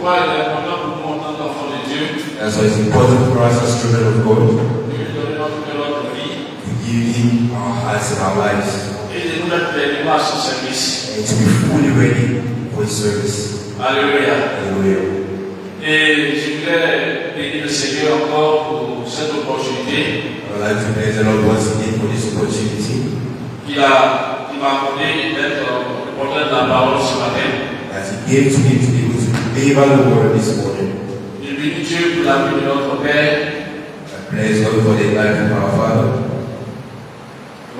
pourquoi il est important pour nous en tant qu'enfants de Dieu. That's why it's important for us as children of God De lui donner notre vie. to give Him our hearts and our lives, Et de nous mettre pleinement à son service. and to be fully ready for His service. Alléluia. Hallelujah. Et je voulais bénir le Seigneur encore pour cette opportunité I would like to praise the Lord once again for this opportunity qui m'a accordé d'être le porteur de la parole ce matin. that He gave to me to be able to deliver the word this morning. Je bénis Dieu pour la vie de notre Père, I praise God for the life of our Father,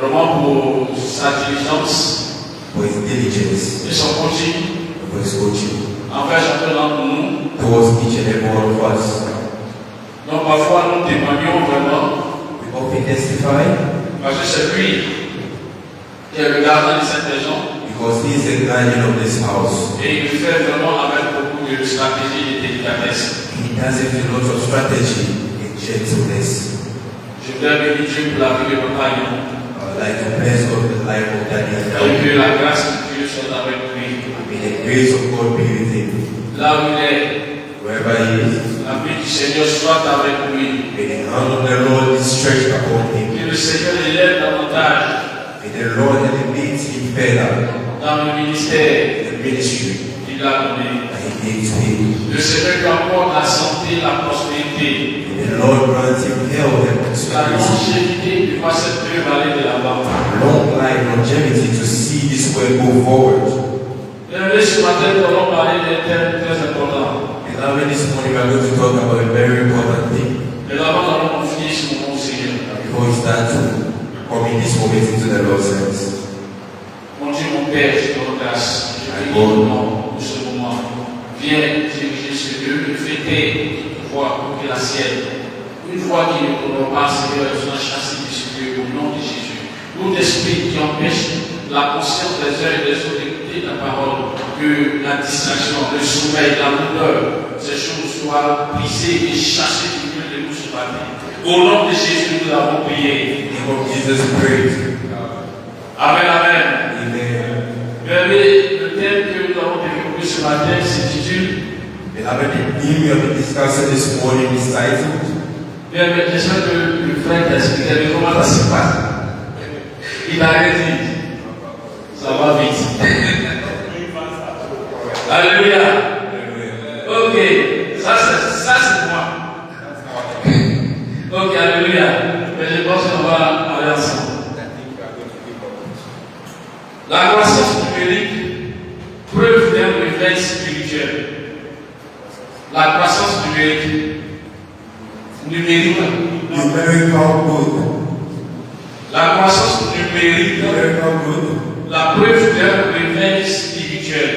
vraiment pour sa diligence for His diligence, et son coaching and for His coaching envers chacun d'entre nous. towards each and every one of us. Donc parfois nous témoignons vraiment We often testify parce que c'est lui qui est le gardien de cette maison because He is the guardian of this house. et il le fait vraiment avec beaucoup de stratégie et de délicatesse. He does it with lots of strategy and gentleness. Je voudrais bénir Dieu pour la vie de notre ami I would like to bless God the life of Daniel. et que la grâce de Dieu soit avec lui. May the grace of God be with him. Là où il est, Wherever he is, la vie du Seigneur soit avec lui. may the hand of the Lord be stretched upon him. Que le Seigneur l'élève davantage May the Lord elevate him further dans le ministère in the ministry qu'il a donné. that He gave to him. Le Seigneur lui apporte la santé, la prospérité, May the Lord grant him health and la prosperity, longévité de voir cette belle vallée de la mort. long life, longevity to see this way go forward. Bienvenue ce matin, nous allons parler d'un thème très important. Beloved, this morning we are going to talk about a very important thing. Mais d'abord, nous allons confier ce moment au Seigneur. Before we start to commit this moment into the Lord's hands. Mon Dieu, mon Père, je te rends grâce. Je te bénis au nom de ce moment. Viens diriger ce lieu et fêter une voix pour que la sienne. Une voix qui ne connaît pas, Seigneur, soit chassée de ce lieu au nom de Jésus. Tout esprit qui empêche la conscience des uns et des autres d'écouter ta parole, que la distraction, le sommeil, la douleur, ces choses soient brisées et chassées du milieu de nous ce matin. Au nom de Jésus, nous avons prié. In the name of Jesus, praise. Amen, amen. Amen. Le thème que nous avons développé ce matin s'intitule Beloved, the theme we have been discussing this morning is titled, j'espère que le frère t'a expliqué comment ça se passe. Il a rien dit. Ça va vite. Alléluia. Ok, ça c'est moi. Ok, alléluia. Mais je pense qu'on va aller ensemble. La croissance numérique, preuve d'un réveil spirituel. La croissance numérique, numerical growth. la croissance numérique, Numerical growth. la preuve d'un réveil spirituel.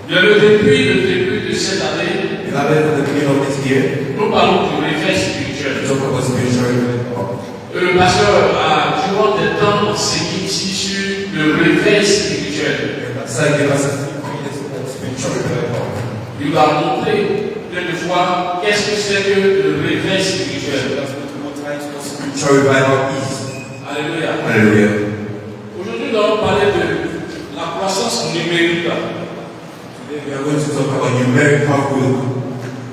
Depuis le début de cette année, Beloved, at the beginning of this year, nous parlons du réveil we spirituel. talk about spiritual revival. Le pasteur a durant des temps enseigné ici sur le réveil spirituel. Ça gave us a spiritual revival. Il va montrer plein de fois qu'est-ce que c'est que le réveil spirituel. Spiritual revival is. Alléluia. Hallelujah. Aujourd'hui, nous allons parler de la croissance numérique, Today we are going to talk about numerical growth,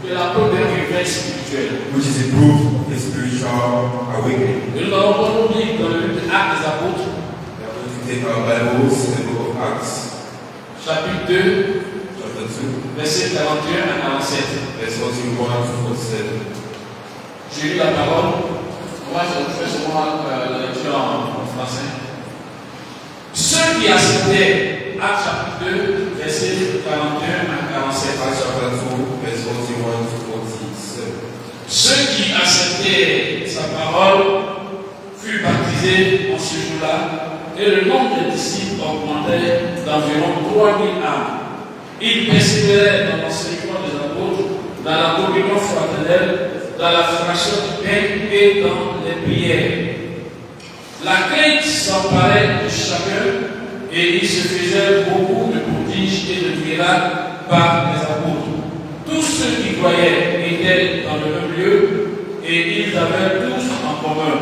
de la preuve d'un réveil spirituel. which is a proof of a spiritual awakening. Et nous allons prendre nos livres dans le livre des Actes des Apôtres, We are going to take our Bibles in the book of Acts, chapitre 2, chapter 2, versets 41 à 47. verse 41 to 47. J'ai lu la parole. Moi, je fais seulement la lecture en français. Ceux qui acceptaient, Actes chapitre 2, versets 41 à 47. Acts chapter 2, verse 41 to 47. Ceux qui acceptaient sa parole furent baptisés en ce jour-là, et le nombre des disciples augmentait d'environ 3000 âmes. Ils persévéraient dans l'enseignement des apôtres, dans la communion fraternelle, dans la fraction du pain et dans les prières. La crainte s'emparait de chacun et il se faisait beaucoup de prodiges et de miracles par les apôtres. Tous ceux qui croyaient étaient dans le même lieu et ils avaient tous en commun.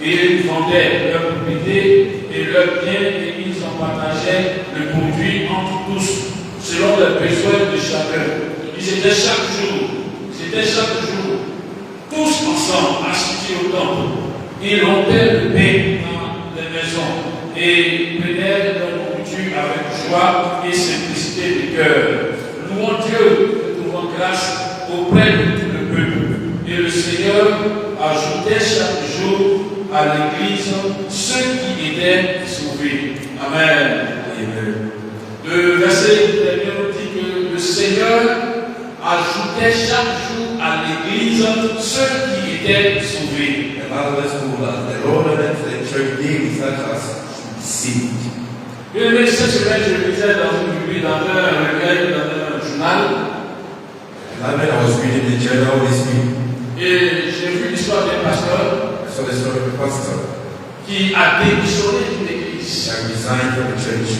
Ils vendaient leurs propriétés et leurs biens et ils en partageaient le produit entre tous. Ce selon les besoins de chacun. Ils étaient chaque jour, tous ensemble, assis au temple. Ils rompaient le pain dans les maisons et prenaient leur nourriture avec joie et simplicité de cœur. Louons Dieu, trouvons grâce auprès de tout le peuple. Et le Seigneur ajoutait chaque jour à l'église ceux qui étaient sauvés. Amen. Amen. Le verset dernier nous dit que le Seigneur ajoutait chaque jour à l'église ceux qui étaient sauvés. The Bible is told us the Lord added to the church daily such as saved. Une cette semaine, je lisais dans une Bible, dans un recueil, dans un journal. I was reading the journal this week. Et j'ai vu l'histoire d'un pasteur I saw the story of a pastor qui a démissionné d'une église. that resigned from the church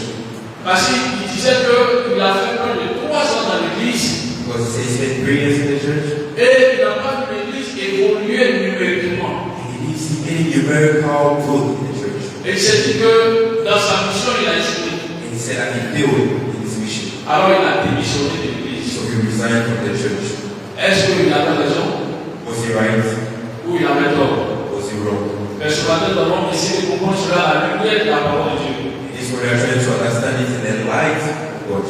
Parce qu'il disait qu'il a fait près de 3 ans dans l'église because he spent 3 years in the church et il n'a pas vu l'église évoluer numériquement. and he didn't see any numerical growth in the church. Et il s'est dit que dans sa mission, il a échoué. And he said that he failed in his mission. Alors il a démissionné de l'église. So he resigned from the church. Est-ce qu'il avait raison Was he right? ou il avait tort? Was he wrong? Mais ce matin, nous allons essayer de comprendre cela à la lumière de la parole de Dieu. This is what we are trying to understand it in the light of God.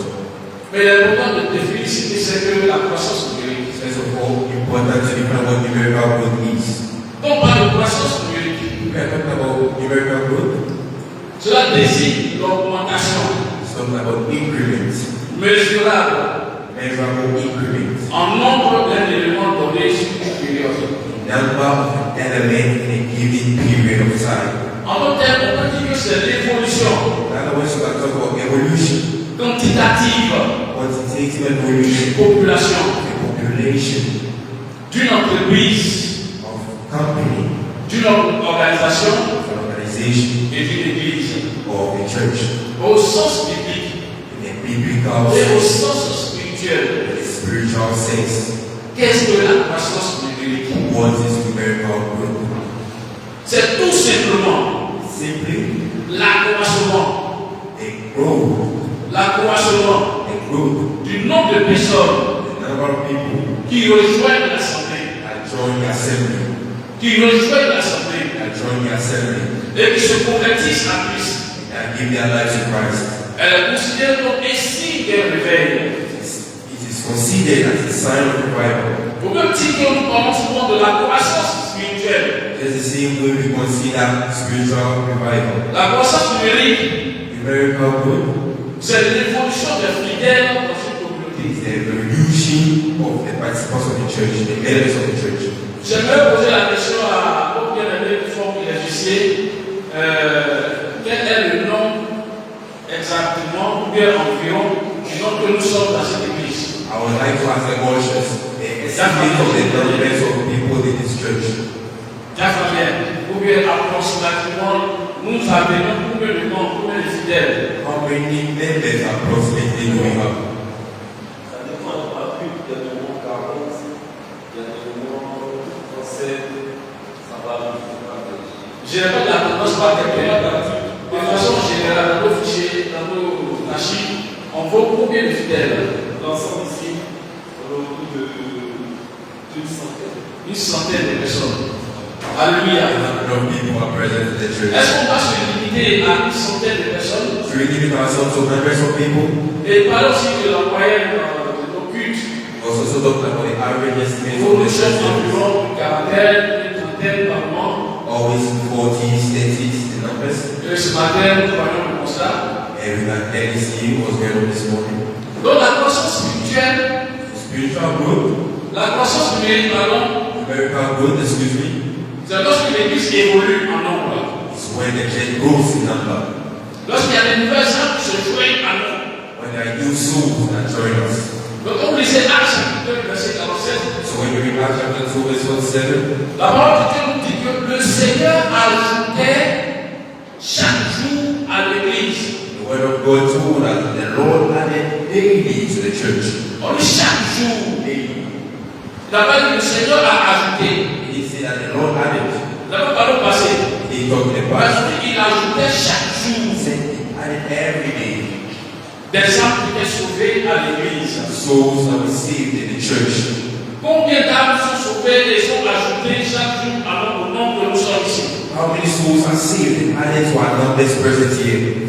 Mais l'important de définir ce que c'est que la croissance numérique. First of all, important to define what numerical growth is. Quand on parle de croissance numérique, We are talking about numerical growth. cela désigne l'augmentation It's talking about increments, mesurable measurable increments. en nombre d'un élément donné sur une période. Number of elements in a given period of time. En d'autres termes, on peut dire que c'est l'évolution In other words, we are talking about evolution, quantitative quantitative evolution, de population the population d'une entreprise, of company, d'une organisation of an organization, et d'une église. or a church. Au sens biblique In a biblical et au sense, sens spirituel, in a spiritual sense, qu'est-ce que la croissance numérique? what is numerical growth? C'est tout simplement Simply l'accroissement a growth du nombre de personnes the number of people qui rejoignent l'assemblée, that join the assembly, et qui se convertissent à Christ. that give their lives to Christ. Elle est considérée comme un signe d'un réveil. It is considered as a sign of revival. Au même titre que nous parlons souvent de la croissance spirituelle, Just the same way we consider spiritual revival. la croissance numérique, Numerical growth c'est l'évolution des fidèles dans une communauté. is the evolution of the participants of the church, the members of the church. J'aimerais poser la question à nos bien-aimés qui font l'égicier. Quel est le nom exactement, ou bien environ, du nom que nous sommes dans cette église? I would like to ask the ushers the estimate of the numbers of people in this church. Ou bien approximativement, nous avons combien de membres, combien de fidèles? How many members approximately do we have? Ça dépend de la pub, il y a des moments 40, il y a des moments 37, ça va Je n'ai pas la tendance particulière. De façon générale, dans nos fichiers, dans nos archives, on voit combien de fidèles? l'ensemble ici, on a autour d'une centaine. Une centaine de personnes. Alléluia. A number of people are present in the church. Est-ce qu'on va se limiter à une centaine de personnes? So we limit ourselves to numbers of people. Et parlons aussi de la moyenne de nos cultes. We also talk about the average estimate Nous of the sommes church. environ une quarantaine, une trentaine par mois. Always 40s, 30s, the numbers. Et ce matin, nous voyons le constat. And we can clearly see what's going on this morning. Donc la croissance spirituelle, Spiritual growth, la croissance numérique, pardon, numerical growth, excuse me, c'est lorsque l'église évolue en nombre. is when the church grows in number. Lorsqu'il y a des nouvelles âmes qui se joignent à nous. When there are new souls that join us. Donc comme lisait Actes chapitre 2, verset 47, So when you read Acts chapter 2, verse 47, la parole de Dieu nous dit que le Seigneur ajoutait chaque jour à l'église. the word of God told us that the Lord added daily to the church. On dit chaque jour. Daily. Il n'a pas dit que le Seigneur a ajouté. He didn't say that the Lord added. Il n'a pas parlé au passé. He talked in the Parce past. qu'il ajoutait chaque He jour. said he added every day. des âmes qui étaient sauvées à l'église. Souls that were saved in the church. Combien d'âmes sont sauvées et sont ajoutées chaque jour au nombre que nous sommes ici? How many souls are saved and added to our numbers present here?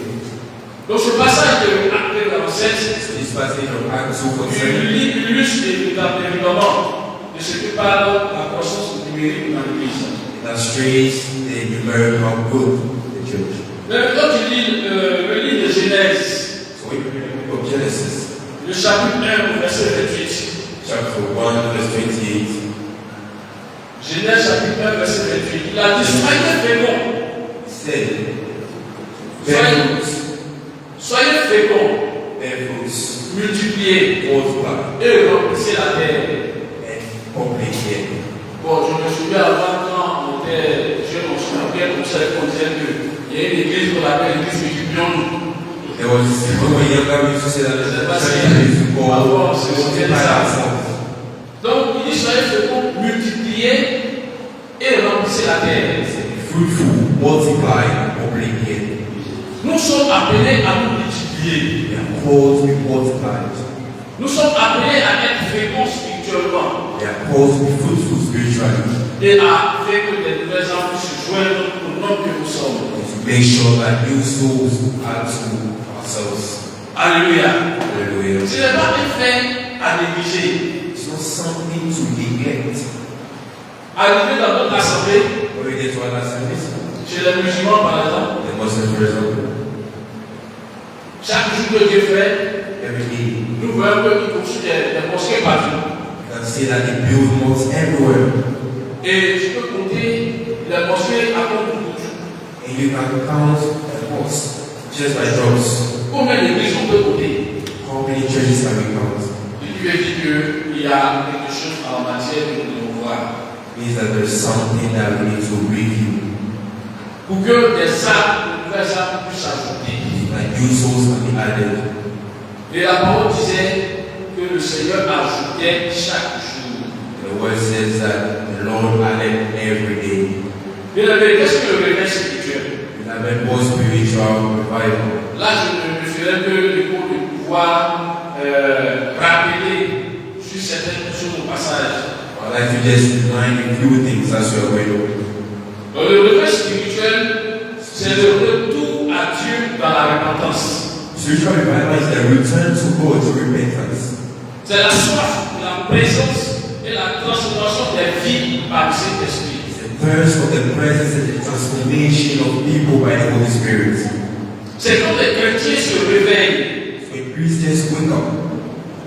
Donc ce passage de Acte 47, So this passage of Acts 2:47 il illustre évidemment de ce que parle la croissance numérique dans l'église. illustrates the numerical growth of the church. Quand tu lis le livre de Genèse, So we read the book of Genesis, le chapitre 1 au verset 28. chapter 1, verse 28. Genèse chapitre 1 verset 28. Il a dit, soyez féconds. It said, bear fruits, Soyez féconds, bear fruits, multipliez multiply, et remplissez la terre. and complete it. Bon, je me souviens avant quand on était jeune, on se rappelait comme ça qu'on disait qu'il y a une église qu'on appelle l'église Multiplions. There was when we were younger, we used to say that the Parce church que- used to Ah bon, go c'est multiply ça. ourselves. Donc il dit soyez féconds, multipliez et remplissez la terre. Fruitful, multiply, complete it. Nous sommes appelés à nous multiplier. We are called to be multiplied. Nous sommes appelés à être féconds spirituellement We are called to be fruitful spiritually. et à faire que des nouvelles âmes puissent se joindre au nom que nous sommes. To make sure that new souls add to ourselves. Alléluia. Hallelujah. Ce n'est pas un fait à négliger. It's not something to neglect. Arrivé dans notre assemblée, When we get to our service, chez les musulmans par exemple, the Muslims, for example, chaque jour que Dieu fait, every day, nous voyons qu'ils construisent des mosquées partout. you can see that they build mosques everywhere. Et tu peux compter les mosquées à compte de tout. And you can count the mosques just by drops. Combien d'églises on peut compter? How many churches can we count? Il lui a dit qu'il y a quelque chose en matière que nous devons voir. Means that there's something that we need to review. Pour que des âmes, de nouvelles âmes puissent s'ajouter. That new souls can be added. Et la parole disait que le Seigneur ajoutait chaque jour. The word says that the Lord added every day. Bien aimé, qu'est-ce que le réveil spirituel? That was spiritual revival. Là, je ne me ferai que le coup de pouvoir rappeler sur certaines choses au passage. I'd like to just remind you a few things as you are going over. Le réveil spirituel, c'est le retour à Dieu dans la repentance. Spiritual revival is the return to God, to repentance. C'est la soif de la présence et la transformation des vies par le Saint-Esprit. It's the thirst of the presence and the transformation of people by the Holy Spirit. C'est quand les chrétiens se réveillent When Christians wake up,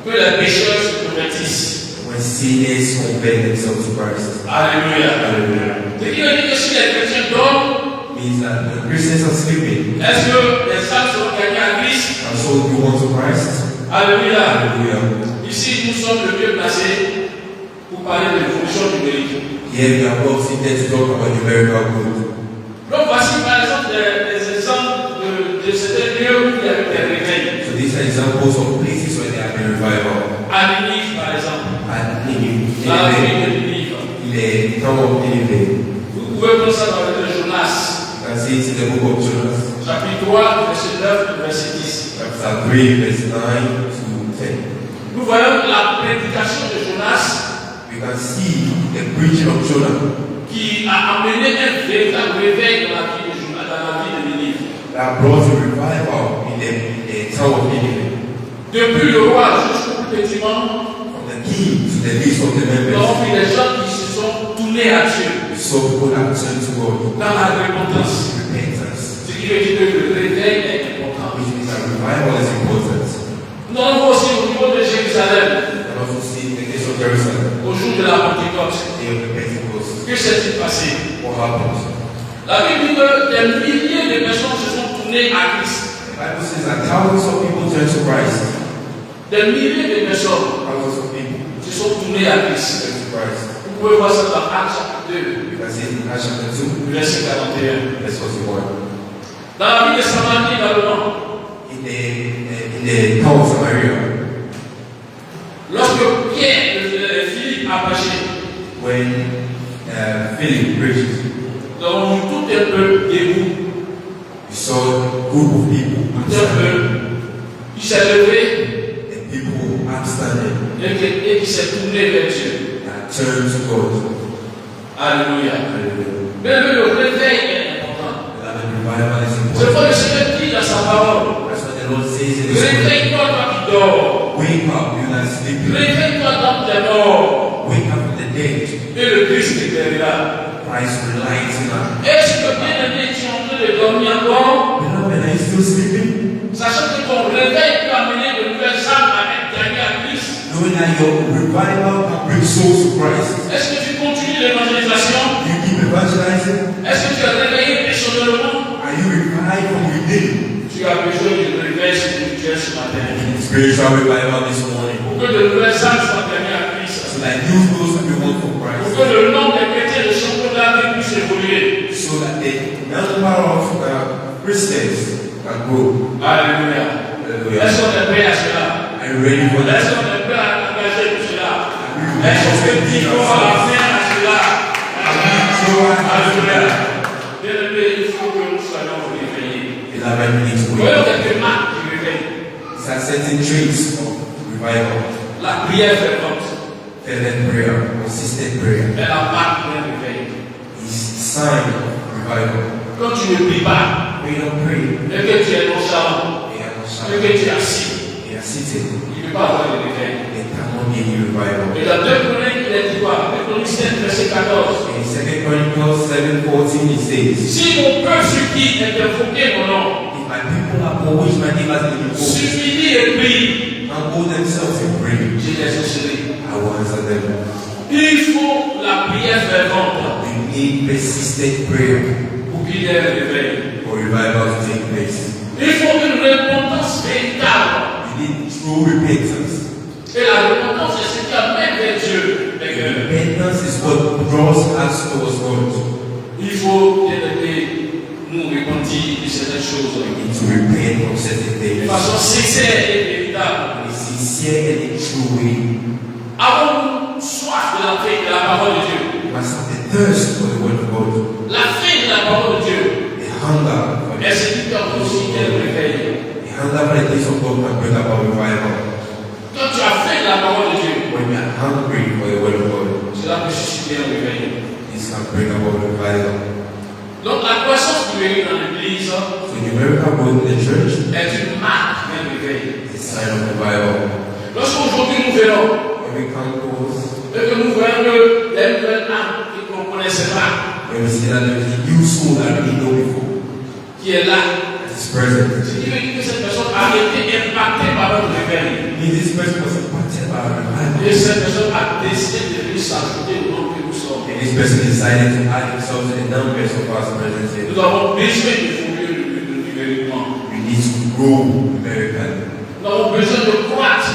que les pécheurs se convertissent. when sinners convert themselves to Christ. Alléluia. Hallelujah. Ce qui veut dire que si les chrétiens dorment, Means that when Christians are sleeping, est-ce que les âmes seront gagnées à Christ? our souls belong to Christ. Alléluia. Hallelujah. Ici, nous sommes le mieux placés pour parler de l'évolution numérique. Here we are well seated to talk about numerical growth. Donc, voici par exemple des exemples de certains lieux où il y a eu des réveils. So these are examples of places where there have been revival. À Ninive, par exemple. And Dans la ville de Ninive. in the town of Nineveh, Vous pouvez prendre ça dans le livre de Jonas, you can see it in the book of Jonas, chapitre 3, verset 9 et verset 10. chapter 3, verse 9 to 10. Nous voyons la prédication de Jonas We can see the preaching of Jonah qui a amené un véritable réveil dans la vie de Jonas, dans la vie de Ninive. that brought a revival in the town of Nineveh. Depuis le roi jusqu'au plus petit membre, From the king to the least of the nous avons members, vu des gens qui se sont tournés à Dieu we saw people that turned to God, dans la repentance. repentance, Ce qui veut dire que le réveil est important. which means that revival is important. Nous avons aussi au niveau de Jérusalem, And also see in the case of Jerusalem, au jour de la Pentecôte. day of the Pentecost, Que s'est-il passé? what happened? La Bible dit que des milliers de personnes se sont tournées à Christ. The Bible says that thousands of people turned to Christ. Des milliers de personnes Thousands of people se sont tournées à Christ. turned to Christ. Vous pouvez voir ça dans Actes chapitre 2, You can see it in Acts chapter 2, verset 41. verse 41. Dans la ville de Samarie également, In the town of Samaria, lorsque Pierre et Philippe a prêché, when Philip preached, nous avons vu tout un peu debout, we saw a group of people tout un peu. Ils s'est levé and people outstanding et qui s'est tourné vers Dieu. that turn to God. Alléluia. Hallelujah. Mais le réveil est important. Beloved, revival is C'est pourquoi le important. Seigneur dit dans sa parole, That's what the Lord says in His word. réveille-toi toi qui dors. Wake up, you that are sleeping. Réveille-toi dans tes morts. Wake up from the dead. Et le Christ t'éclairera. Christ will light you up. Est-ce que bien-aimé, tu es en train de dormir encore? Beloved, are you still sleeping? Sachant que ton réveil peut amener de nouvelles âmes à être gagnées à Christ. Knowing that your revival can bring souls to Christ. Est-ce que tu continues l'évangélisation? Do you keep evangelizing? Est-ce que tu es réveillé personnellement? Are you revived from within? Tu as besoin d'une réveil spirituel ce matin. Spiritual revival this morning. Pour que de nouvelles âmes soient gagnées à Christ. So that new souls will be won for Pour Christ. que le nombre de chrétiens de champions de la vie puisse évoluer. So that the number of Christians can grow. Alléluia. Hallelujah. Est-ce qu'on est prêt à cela? Are you ready for Est-ce that? qu'on est prêt à engager pour cela? Est-ce qu'on peut dire qu'on va faire à cela? Alléluia. Bien-aimé, il faut que nous soyons réveillés. Beloved, we need to wake Voyons up. quelques marques du réveil. It's a certain traits of revival. La prière fervente Fervent prayer, consistent prayer. est la marque d'un réveil. Is sign of revival. Quand tu ne pries pas, We don't pray. et que tu es nonchalant, We are not et shouting. que tu es assis, We are sitting. il ne peut pas avoir de réveil. There cannot be any revival. Et dans 2 Chroniques, il est dit quoi? 2 Chroniques 7, verset 14. In 2 Chronicles 7:14 it says, Si mon peuple qui est invoqué mon nom, if my people are for which my name has been invoked, supplie et prie, humble themselves and pray, je les exaucerai. I will answer them. Il faut la prière fervente We need persistent prayer pour qu'il y ait un réveil. for revival to take place. Il faut une repentance véritable. We need true repentance. Et la repentance, c'est ce qui amène vers Dieu. les cœurs. Repentance is what draws us towards God. Il faut bien aimer nous repentir de certaines choses. We need to repent from certain De things façon sincère et véritable. in a sincere and a true way. Avons-nous soif de la faim de la parole de Dieu? We must have the thirst for the word of God, La faim de la parole de Dieu. the hunger for Elle se dit comme aussi qu'elle réveille. the hunger for the things of God can bring about revival. Quand tu as faim de la parole de Dieu, When we are hungry for the word of God, cela peut susciter un réveil. this can bring about revival. Donc la croissance numérique dans l'église So numerical growth in the church est une marque d'un réveil. is a sign of revival. Lorsqu'aujourd'hui nous verrons When we come close, et que nous voyons que les nouvelles âmes qu'on ne connaissait pas, when we see that there is a new soul that we didn't know before, qui est là, that is present, ce qui veut dire que cette personne a été impactée par notre réveil. means this person was impacted by a revival. Et cette personne a décidé de venir s'ajouter au nom que nous sommes. And this person decided to add himself to the numbers of us present here. Nous avons besoin d'évoluer numériquement. We need to grow numerically. Nous avons besoin de croître.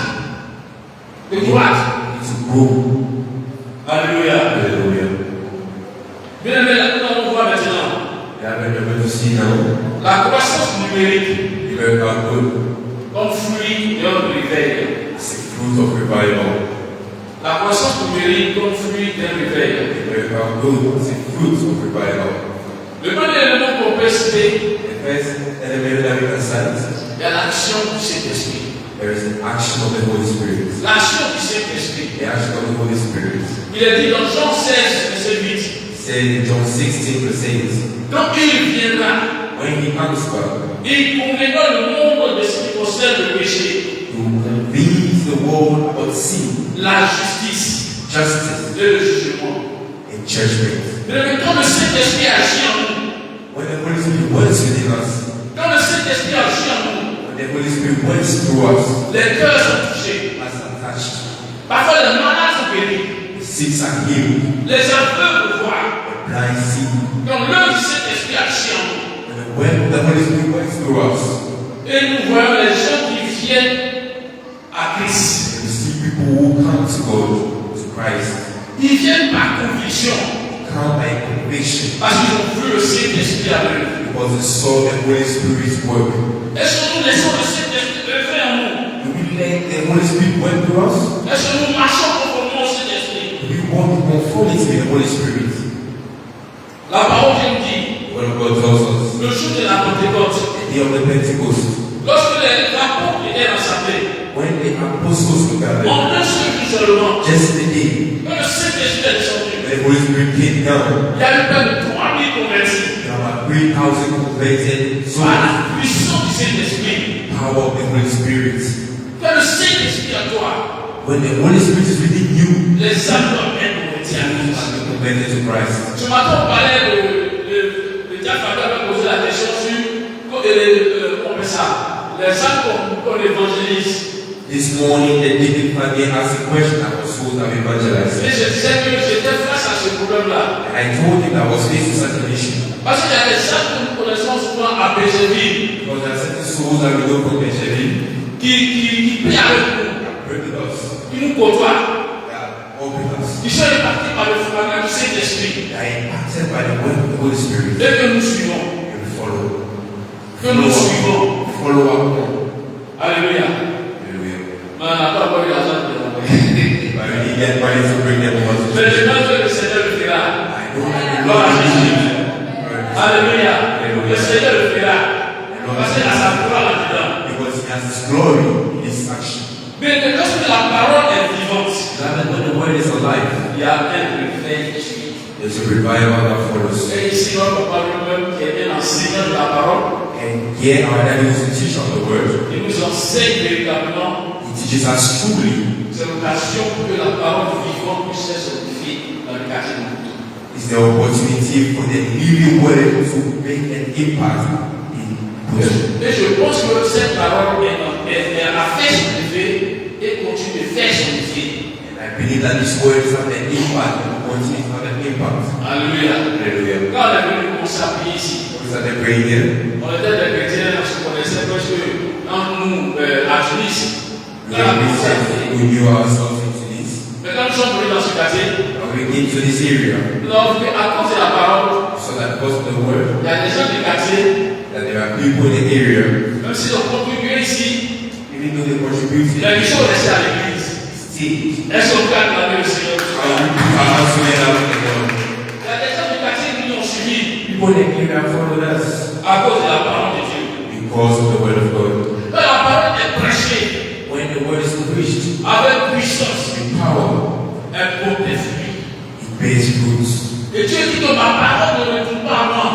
De We croître. need to grow. Alléluia. Hallelujah. Bien aimé, là, nous allons voir maintenant Yeah, we're able to see now la croissance numérique numerical growth comme fruit d'un réveil. is a fruit of revival. La croissance numérique comme fruit d'un réveil. Numerical growth is a fruit of revival. Le premier élément qu'on peut citer The first element that we can cite, est l'action du Saint-Esprit. there is an action of the Holy Spirit. L'action du Saint-Esprit. The action of the Holy Spirit. Il est dit dans Jean 16, verset 8. Said in John 16 verse Quand il viendra, 8, when he comes back, il convainquera le monde de ce qui concerne le péché, he will convince the world about sin, la justice justice, et le jugement. and judgment. Mais quand le Saint-Esprit agit en nous, When the Holy Spirit works within us, quand le Saint-Esprit agit en nous, when the Holy Spirit works through us, les cœurs sont touchés. as attached, Parfois les malades sont guéris, the sick are healed, les aveugles voient. the blind see. Quand l'œuvre du Saint-Esprit agit en nous, When the Holy Spirit works through us, et nous voyons les gens qui viennent à Christ. and we see people who come to God, to Christ, Ils viennent par conviction, come by conviction, parce qu'ils ont vu le Saint-Esprit à l'œuvre. because they saw the Holy Spirit's work. Est-ce que nous laissons le Saint-Esprit œuvrer en nous? Do we let the Holy Spirit work through us? Est-ce que nous marchons conformément au Saint-Esprit? Do we walk in conformity with the Holy Spirit? La parole vient nous dire, What God tells us, le jour de la Pentecôte, the day of the Pentecost, lorsque les apôtres étaient dans sa apostles were gathered. En un seul jour seulement, Yesterday, quand le Saint-Esprit est descendu, the Holy Spirit came down. il y a eu près de 3000 convertis. There were 3,000 converted Par souls. la puissance du Saint-Esprit. Power of the Holy Spirit. Quand le Saint-Esprit à toi, When the Holy Spirit is within you, les âmes doivent être converties à you Christ. must be converted to Christ. Ce matin, on parlait de Diafada avait posé la question sur les âmes qu'on évangélise. This morning, the Deacon Fabien asked a question about souls I've evangelized. Et je disais que j'étais face à ce problème-là. And I told him that I was faced with such an issue. Parce qu'il y a des âmes que nous connaissons souvent à Bécherville Because there are certain souls that we know from Benjamin qui prient avec nous, that pray with us, qui nous côtoient, that walk with us, qui sont impactés par le fondement du Saint-Esprit that are impacted by the word of the Holy Spirit. et que nous suivons. And we follow. Que nous suivons. Follow up. Alléluia. Hallelujah. Mais on n'a pas encore eu l'argent de l'envoyer. But we need get money to bring them over to Mais church. je pense que le Seigneur le fera. I know that the Gloire à Lord Jésus. is Alléluia. Le Seigneur le fera. Parce qu'il a sa gloire là-dedans. because He has His glory in His action. Mais lorsque la parole est vivante, That when the word is alive, il y a un réveil qui suit. there's a revival that follows. Et ici, notre papa lui-même, qui est un enseignant de la parole, And here our daddy was a teacher of the word. il nous enseigne véritablement. He teaches us truly. C'est l'occasion pour que la parole vivante puisse être édifiée dans le quartier de Moutou. It's the opportunity for the living word to make an impact in Bush. Et je pense que cette parole a fait son effet et continue de faire son effet. And I believe that this word has an impact and will continue to have an impact. Alléluia. Hallelujah. Quand on est venu commencer à prier ici, We started praying here. on était des chrétiens, on se connaissait parce que quand nous, à Tunis, We were Christians. We knew ourselves in Tunis. mais quand nous sommes venus dans ce quartier, And we came to this area. nous avons vu à cause de la parole, So that because of the word, il y a des gens du quartier, that there are people in the area, même s'ils ont contribué ici, even though they contribute, la mission est restée à l'église. still, Est-ce qu'on peut acclamer le Seigneur? are also in out the Lord. Il y a des gens du quartier qui nous ont suivis People in the area followed us à cause de la parole de Dieu. because of the word of God. Quand la parole est prêchée When the word is preached avec puissance, with power, elle porte des fruits. it bears fruits. Et Dieu dit que ma parole ne retourne pas à moi.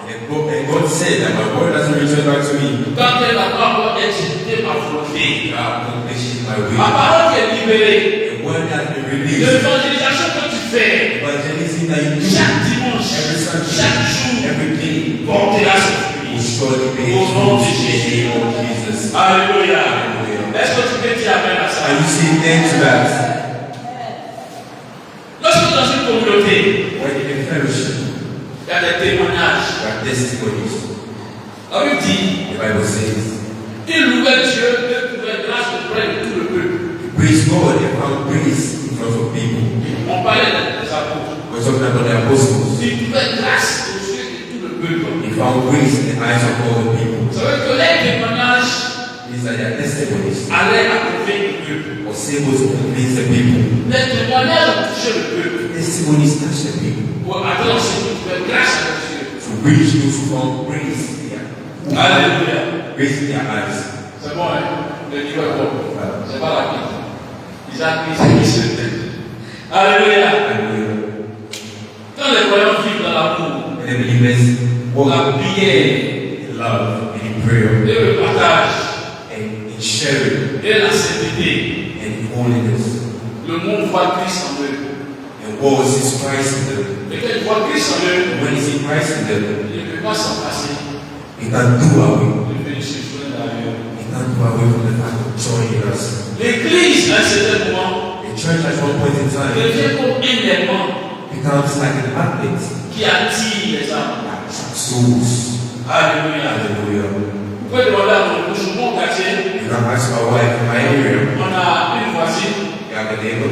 And God said that my word doesn't return back to me. Quand elle va avoir exécuté ma volonté, God accomplishes my ma will. parole qui est libérée, The word has been released. l'évangélisation que tu fais Evangelism that you do chaque dimanche, every Sunday, chaque jour, every day, portera ses will fruits. surely bear Au nom de fruits in the Jésus. name of Jesus. Alléluia. Hallelujah. Est-ce que tu peux dire amen à Are ça? you saying thanks to that? Lorsque dans une communauté, When in a fellowship, il y a des témoignages. there are testimonies. La Bible dit, The Bible says, il louait Dieu et trouvait grâce auprès de tout le peuple. praise God and found grace in front of people. On parlait des apôtres. We're talking about the apostles. Il trouvait grâce aux yeux de tout le peuple. They found grace in the eyes of all the people. Vous savez que les témoignages These are their testimonies. allaient à convaincre le peuple. Was able to convince the people. Les témoignages ont touché le peuple. Testimonies touch the people. Pour attendre ce qui trouvait grâce à Dieu. To reach those who found grace in their Alléluia. grace in their eyes. C'est bon, hein? Le niveau est bon. C'est pas la vie. Isaac Christ. Alléluia. Hallelujah. Quand les croyants vivent dans l'amour, And the believers walk la prière in love and in prayer et le partage and in sharing et la sainteté, and in holiness. le monde voit Christ en eux. And what was His Christ in them? Et quand ils voient Christ en eux, And when is He Christ in them? ils ne peuvent pas s'en passer. He can't do away. Ils veulent se joindre à eux. He can't do away from the fact of joining us. L'église, à un certain moment, The church at one point in time devient comme un élément becomes like an athlete qui attire les âmes. that attracts souls. Alléluia. Hallelujah. Vous pouvez demander à mon épouse, mon quartier, You can ask my wife in my area. on a une voisine, You have a neighbor.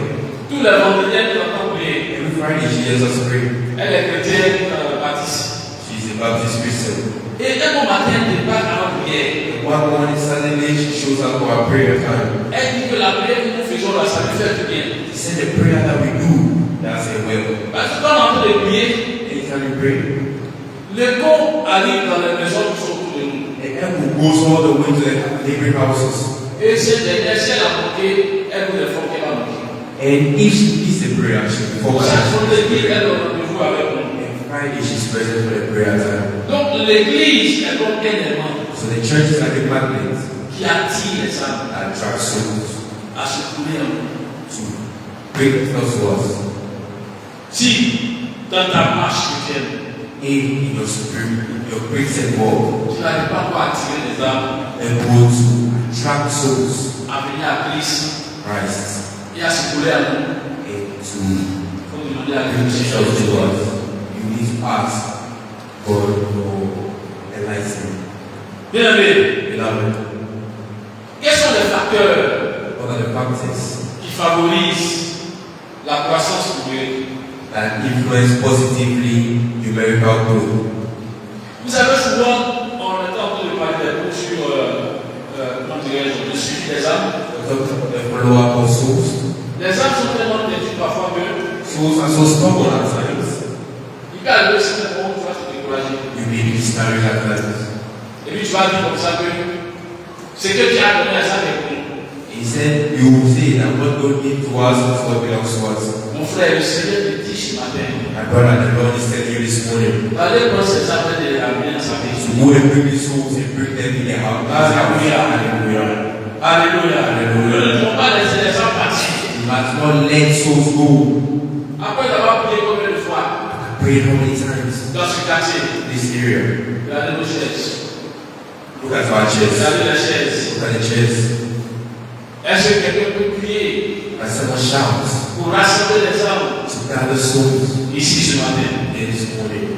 tous les vendredis, elle nous entend prier. Every Friday she hears us pray. Elle est chrétienne baptiste. She's a Baptist Christian. Et un bon matin, elle débarque à la prière. One morning, suddenly she shows up for our prayer time. Elle dit que la prière que nous faisons là, ça lui fait du bien. She said the prayer that we do, that's a well. Parce que quand on est en train de prier, Anytime we pray, l'écho arrive dans les maisons qui sont autour de nous. the echo goes all the way to the neighboring houses. Et cette dernière, si elle a manqué, elle vous informe qu'elle va manquer. And if she needs a prayer, she will Chaque focus. jour, l'église, elle a rendez-vous avec nous. And Friday, she's present for the prayer time. Donc l'église est donc un élément So the church is like a magnet qui attire les âmes that attracts souls à se tourner en nous. to bring themselves to us. Si dans ta marche chrétienne, In your spirit, your bricks and walk, tu n'arrives pas encore à attirer les âmes able to attract souls à venir à Christ Christ et à se couler à nous, and to il faut demander à bring Dieu. themselves to us. You need to ask for enlightenment. Bien aimé, Beloved, quels sont les facteurs what are the factors qui favorisent la croissance numérique? that influence positively numerical growth? Vous savez, souvent, on est en train de parler des cours sur comment dirais-je, le suivi des âmes. The follow-up of souls. Les âmes sont tellement têtues parfois que Souls are so stubborn at times. il peut arriver aussi un moment où tu vas te décourager. You may be discouraged at times. Et puis tu vas dire comme ça que ce que tu as donné à ça n'est bon. He said, you will say that what God gave to us is what belongs to us. Mon frère, le Seigneur te dit ce matin, My brother, the Lord is telling you this morning allez prendre ces âmes et les ramener dans sa to maison. go and bring the souls and bring them in their house. Alléluia. Hallelujah. Alléluia. Alléluia. Nous ne devons pas laisser les âmes partir. You must not let souls go. Après avoir prié combien de fois Pray how many times dans ce quartier, in this area. regardez nos chaises. Look at our chairs. Regardez les chaises. Look at the chairs. Est-ce que quelqu'un peut prier As someone shouts pour rassembler les âmes to gather souls ici ce matin? this morning.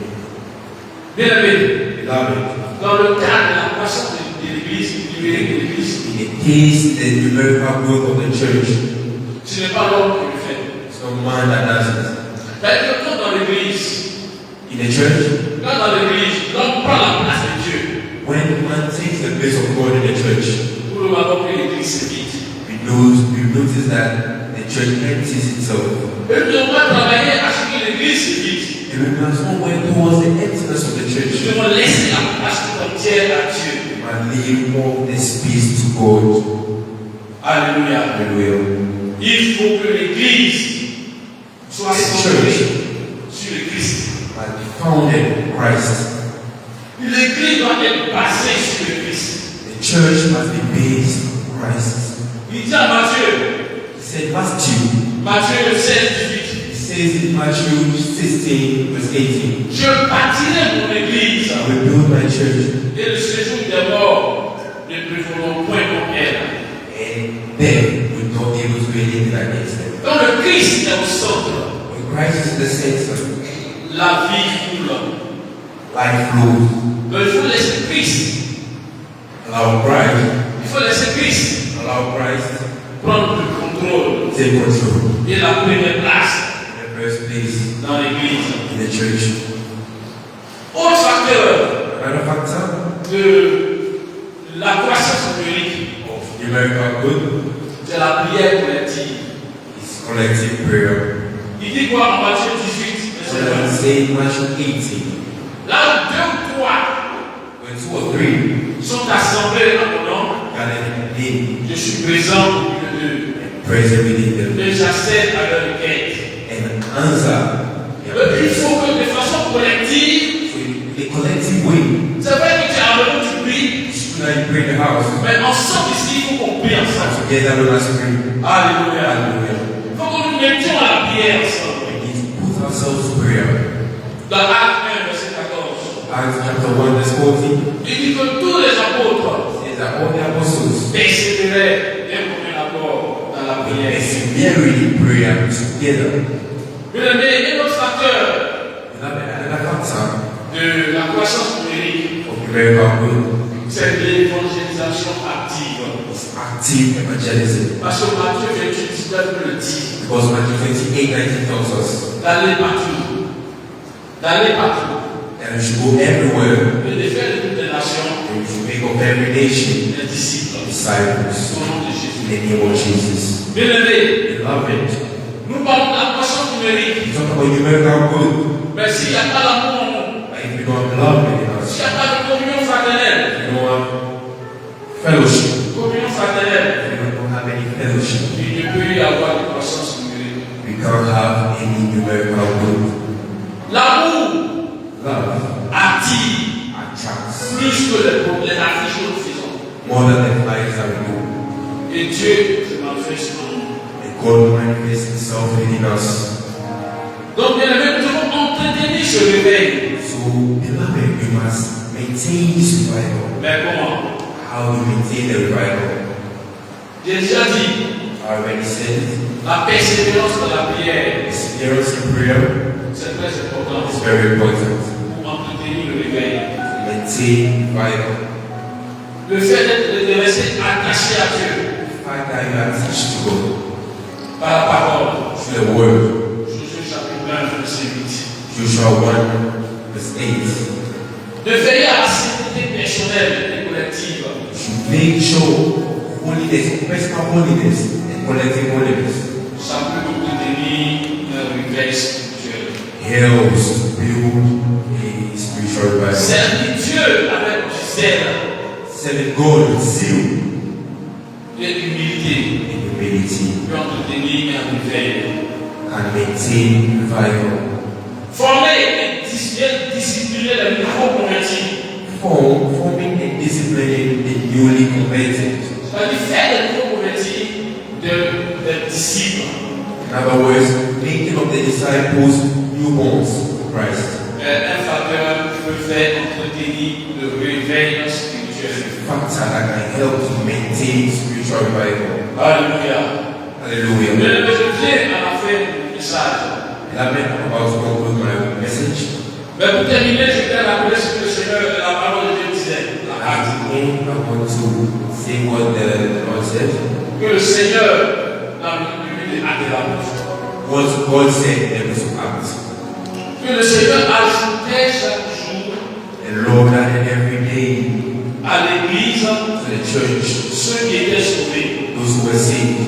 Bien aimé, Beloved, dans le cadre de la croissance de l'église, du numérique de l'église, in the case the numerical growth of the church, ce n'est pas l'homme qui le fait. it's not man that does it. C'est-à-dire que quand dans l'église, In the church, l'homme prend la place de Dieu. when man takes the place of God in the church, Nous avons pris l'église se vide. we notice that the church empties itself. Et nous devons travailler à ce que l'église se vide. And we must not went towards the emptiness of the Nous church. devons laisser la place tout entière à Dieu. And leave more of this peace to God. Alléluia. Hallelujah. Il faut que l'église soit centrée sur le Christ. And be founded in Christ. L'église doit être basée sur le Christ. The church must be based on Christ. Il dit à Matthieu, He said, Matthew, Matthieu 16, 18, he says in Matthew 16, verse 18, je bâtirai mon église I will build my church, et le séjour des morts ne prévaudront point contre elle. and death will not be able to do anything against them. Quand le Christ est au centre, When Christ is the center, la vie coule. life flows. Donc il faut laisser Christ. Allow Christ, Il faut laisser Christ allow Christ prendre le contrôle to take control et la première place in the first place dans l'église. in the church. Autre facteur Another factor de la croissance numérique, of numerical good c'est la prière collective. is collective prayer. Il dit quoi en Matthieu 18, So verset that we 20? say in Matthew 18, Là où deux ou trois when two or three sont assemblés en mon nom, gathered in the name, je suis présent au milieu d'eux. present within them, Et j'accède à leur requête. and answer. Il faut que de façon collective, So in a collective way, c'est vrai que tu as besoin du prix, so that you pray in the house, mais ensemble ici, il faut qu'on prie ensemble. together let us pray. Alléluia. Hallelujah. Il faut que nous mettions à la prière ensemble. We need to put ourselves to prayer. Dans Acte 1, verset 14, Acts chapter 1, verse 14 il dit que tous les apôtres says that all the apostles persévéraient d'un commun accord dans la prière. persevered in prayer together. Bien aimé, un autre facteur Another factor de la croissance numérique, of numerical good c'est l'évangélisation active. is active evangelism. Parce que Matthieu 28, 19 le dit, Because Matthew 28:19 tells us d'aller partout. D'aller partout. that we should go everywhere Et de faire de toutes les nations and we should make of every nation des disciples. disciples Au nom de in Jésus. the name of Jesus. Bien aimé, Beloved, nous parlons de la croissance numérique. we talk about numerical good, Mais s'il n'y a pas l'amour en nous, but if we don't have love in us, s'il n'y a pas de communion fraternelle, we don't have fellowship. communion fraternelle, we don't have any fellowship, il ne peut y avoir de croissance numérique. we can't have any numerical growth. L'amour Love attire attracts plus que les problèmes affligés que nous faisons. more than the fires that we do. Et Dieu se manifeste en nous. And God manifests Himself within us. Donc, bien aimé, nous devons entretenir ce réveil. So, beloved, we must maintain this revival. Mais comment? How do we maintain the revival? J'ai déjà dit, I already said it. la persévérance dans la prière, Perseverance in prayer c'est très important is very important. pour entretenir le réveil. Maintain revival. Le fait de rester attaché à Dieu The fact that you are attached to God par la parole. through the word. Josué chapitre 1, verset 8. Joshua 1, verse 8. De veiller à la sécurité personnelle et collective. Should make sure holiness, personal holiness, and collective holiness Ça peut entretenir un réveil spirituel. helps to build a spiritual revival. Servir Dieu avec zèle Serving God with zeal et humilité and humility peut entretenir un réveil. can maintain revival. Former et discipliner les nouveaux convertis. Forming and disciplining the newly converted. C'est-à-dire faire des nouveaux convertis de disciples. In other words, making of the disciples newborns of Christ. Un facteur qui peut faire entretenir le réveil spirituel. Factor that can help to maintain spiritual revival. Alléluia. Hallelujah. Mais je viens à la fin du message. That meant I'm about to conclude my message. Mais pour terminer, je vais rappeler ce que le Seigneur, la parole de Dieu disait. At the end, I want to say what the Lord said. Que le Seigneur, dans le milieu de Acte, What God said in the book of Acts. que le Seigneur ajoutait chaque jour The Lord added every day à l'Église to the church ceux qui étaient sauvés. those who were saved.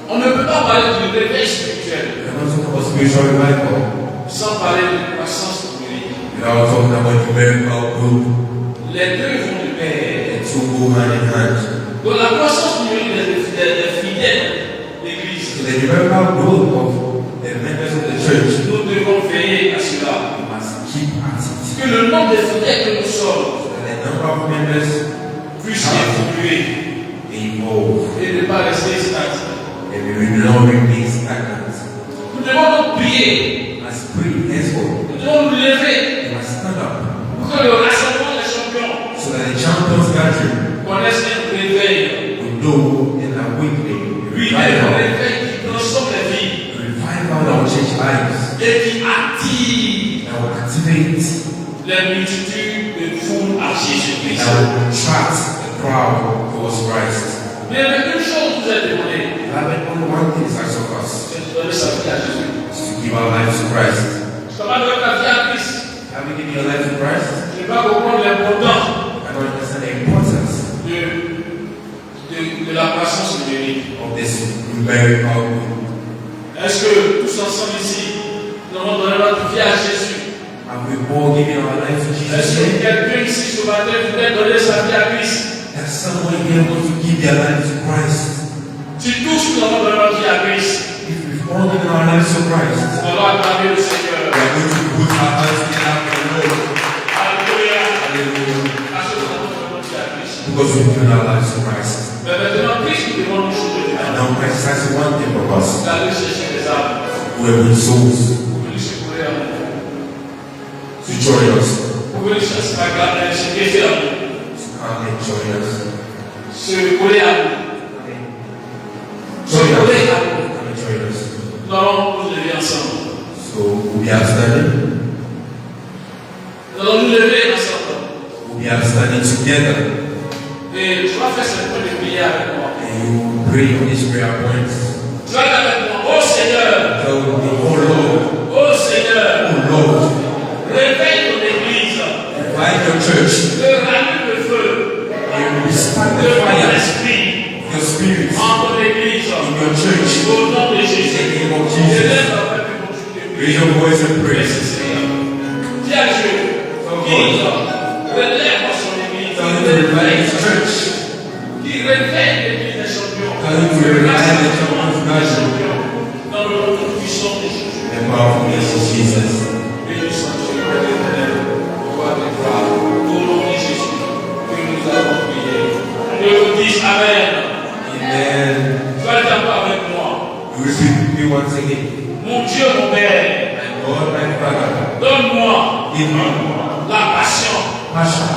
On ne peut pas parler du réveil spirituel We cannot talk about spiritual revival sans parler de croissance numérique. without talking about numerical growth. Les deux vont de pair. The two go hand in hand. Donc la croissance numérique des fidèles d'Église, So the numerical growth of the members of the church, nous devons veiller à cela. we must keep at it. Que le nombre de fidèles que nous sommes So that the number of members puisse évoluer evolve et ne pas rester statique. and we will not remain stagnant. Nous devons donc prier. We must pray henceforth. Nous devons nous lever We must stand up pour que le rassemblement des champions so that the champions gathering connaisse un réveil. will know in a weekly Oui, un revival, réveil qui transforme les vies revival that will change lives, et qui attire that will activate, les multitudes de foules à Jésus-Christ. that will attract the crowd towards Christ. Mais une chose vous est demandée, Beloved, only one thing is asked of us, c'est de donner sa vie à Jésus. is to give our lives to Christ. Comment donner ta vie à Christ? Have you given your life to Christ? Je ne vais pas comprendre l'importance I don't understand the importance de la croissance numérique. of this numerical growth. Est-ce que tous ensemble ici, nous avons donné notre vie à Jésus? Have we all given our lives to Est-ce Jesus? que quelqu'un ici ce matin voudrait donner sa vie à Christ? That someone here wants to give their life to Christ. Si tous nous avons donné notre vie à Christ, If we've all given our lives to Christ, nous allons acclamer le Seigneur. we are going to put our hands together for the Lord. Alléluia. Hallelujah. Parce que nous avons donné notre vie à Christ. Because we've given our lives to Christ. Mais maintenant, Christ nous demande une chose de And faire. now Christ has one thing from us. D'aller chercher les âmes Who have been souls pour venir secourir à nous. to join us. Pour venir chercher la garde, se greffer à nous. To come and join us. Se coller à nous. Se Join coller us. à nous. Come and join us. Nous allons nous lever ensemble. So we'll be outstanding. Nous allons nous lever ensemble. We'll be outstanding together. Et tu vas faire cette point de prière avec moi. And you pray on these prayer points. Tu vas dire avec moi, oh Seigneur, Tell me, oh Lord, oh Seigneur, oh Lord, réveille ton église, revive your church. rallume le feu You restart de the ton fire esprit of your spirit en ton église. in your church. Au nom de In the Jésus. name of Élève Jesus. la voix de mon Dieu de Raise prière. your voice and pray. Merci Seigneur. Dis à Dieu, guide, relève son église, Tell him to revive his church. qui réveille Jesus. Béni sois-tu, Père éternel, gloire et gloire, au nom de Jésus, que nous avons prié. Que nous disons Amen. Amen. Tu vas dire avec moi. You repeat with me once again. Mon Dieu, mon Père, My God, my Father, donne-moi give me la passion passion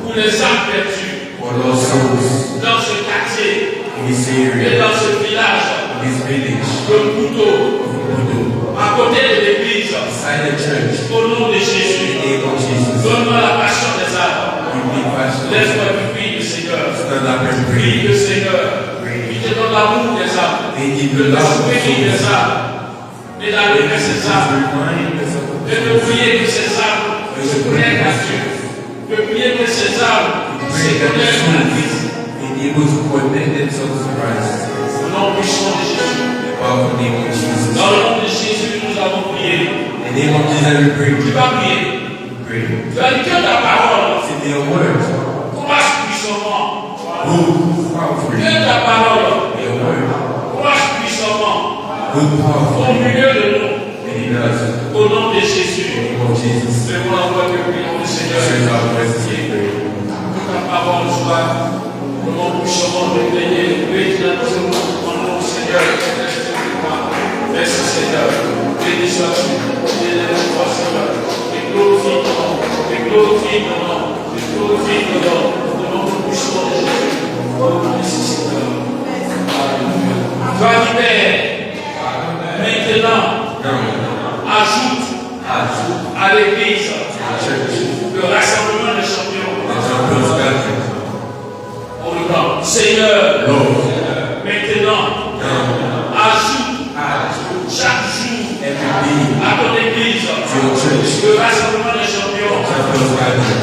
pour les âmes perdues for lost souls dans ce quartier in this et area, dans ce village in this village de Couteau, of Kudu, à côté de l'église, beside the church. au nom de In the Jésus. name of Jesus, Donne-moi la passion des âmes. give me passion. Laisse-moi que prie le Seigneur. Stand up and Prie pray. le Seigneur. Il te donne l'amour des âmes. They give De you love of l'esprit des souls. âmes. Et d'arriver ces âmes. Remind us of Et de prier que ces âmes se connectent à Dieu. De prier que ces âmes se pray that the connectent à souls Christ. be able to connect themselves to Christ. Au nom puissant de Jésus. In the powerful name of Jesus. Dans le nom de Jésus, nous avons prié. In the name of Jesus, we pray. Tu vas prier. Pray. Tu vas dire que ta parole Say your word. croisse puissamment. Move powerfully. Que ta parole Your word. croisse puissamment. Move Au powerfully. milieu de nous. And he does. Au nom de In Jésus. the name of Jesus. C'est mon envoi que prions le Seigneur. Send our voices and pray. Que ta parole soit comment puissamment réveillée. Bénis notre nom au nom du Seigneur. Merci Seigneur. Béni sois-tu. Béni sois Seigneur. Et glorifie ton nom. Et glorifie ton nom. Et glorifie ton nom. Au nom puissant de Jésus. Oh, merci Seigneur. Alléluia. Toi qui Père, maintenant, ajoute à l'église le rassemblement des champions. On le prend. Seigneur, maintenant, ajoute chaque jour à ton église le rassemblement des champions.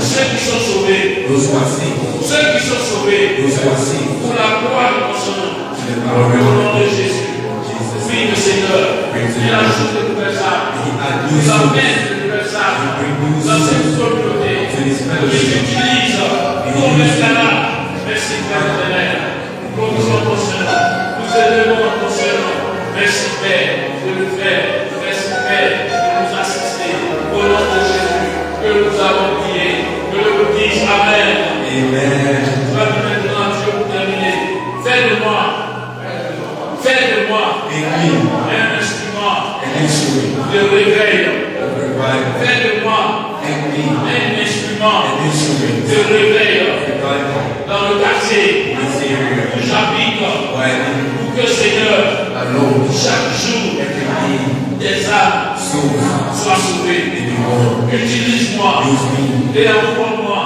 Ceux qui sont sauvés, ceux qui sont sauvés pour la gloire de ton nom. Au nom de Jésus. Prie le Seigneur. Il ajoute de nouvelles âmes. Il amène de nouvelles âmes dans cette communauté. Il utilise pour mettre là. Merci Père éternel. Nous glorifions ton Seigneur. Nous élevons ton Seigneur. Merci Père de nous faire. Merci Père de nous assister. Au nom de Jésus que nous avons prié. Que nous disons Amen. Amen. Tu vas maintenant Dieu pour terminer. Fais de moi un instrument de réveil. Fais de moi un instrument de réveil dans le quartier où j'habite. Pour que Seigneur, chaque jour, des âmes soient sauvées. Utilise-moi et envoie-moi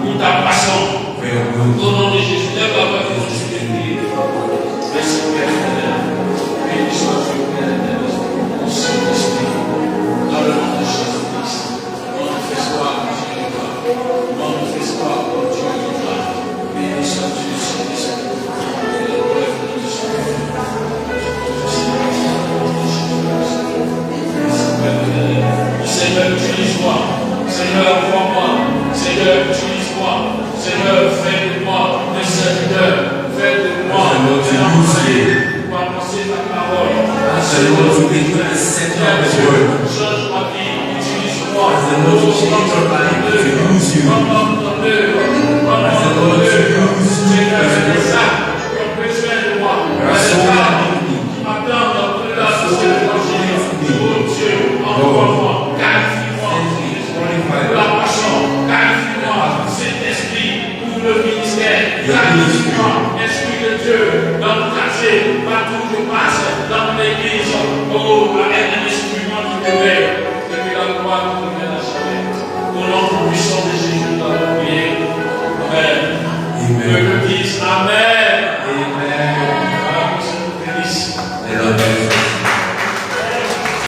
pour ta passion. Au nom de Jésus, lève la voix que je suis béni. Merci Père éternel. Béni sois-tu, Père éternel, au Saint-Esprit. Dans le nom de Jésus-Christ, manifeste-toi, Dieu de gloire. Manifeste-toi, Dieu de gloire. Béni sois-tu, Saint-Esprit. Seigneur, utilise-moi. Seigneur, envoie-moi. Seigneur, utilise-moi. Seigneur, fais de moi un serviteur. Fais de moi un envoyé pour annoncer ta parole. Change ma vie. Utilise-moi. Comme dans ton œuvre.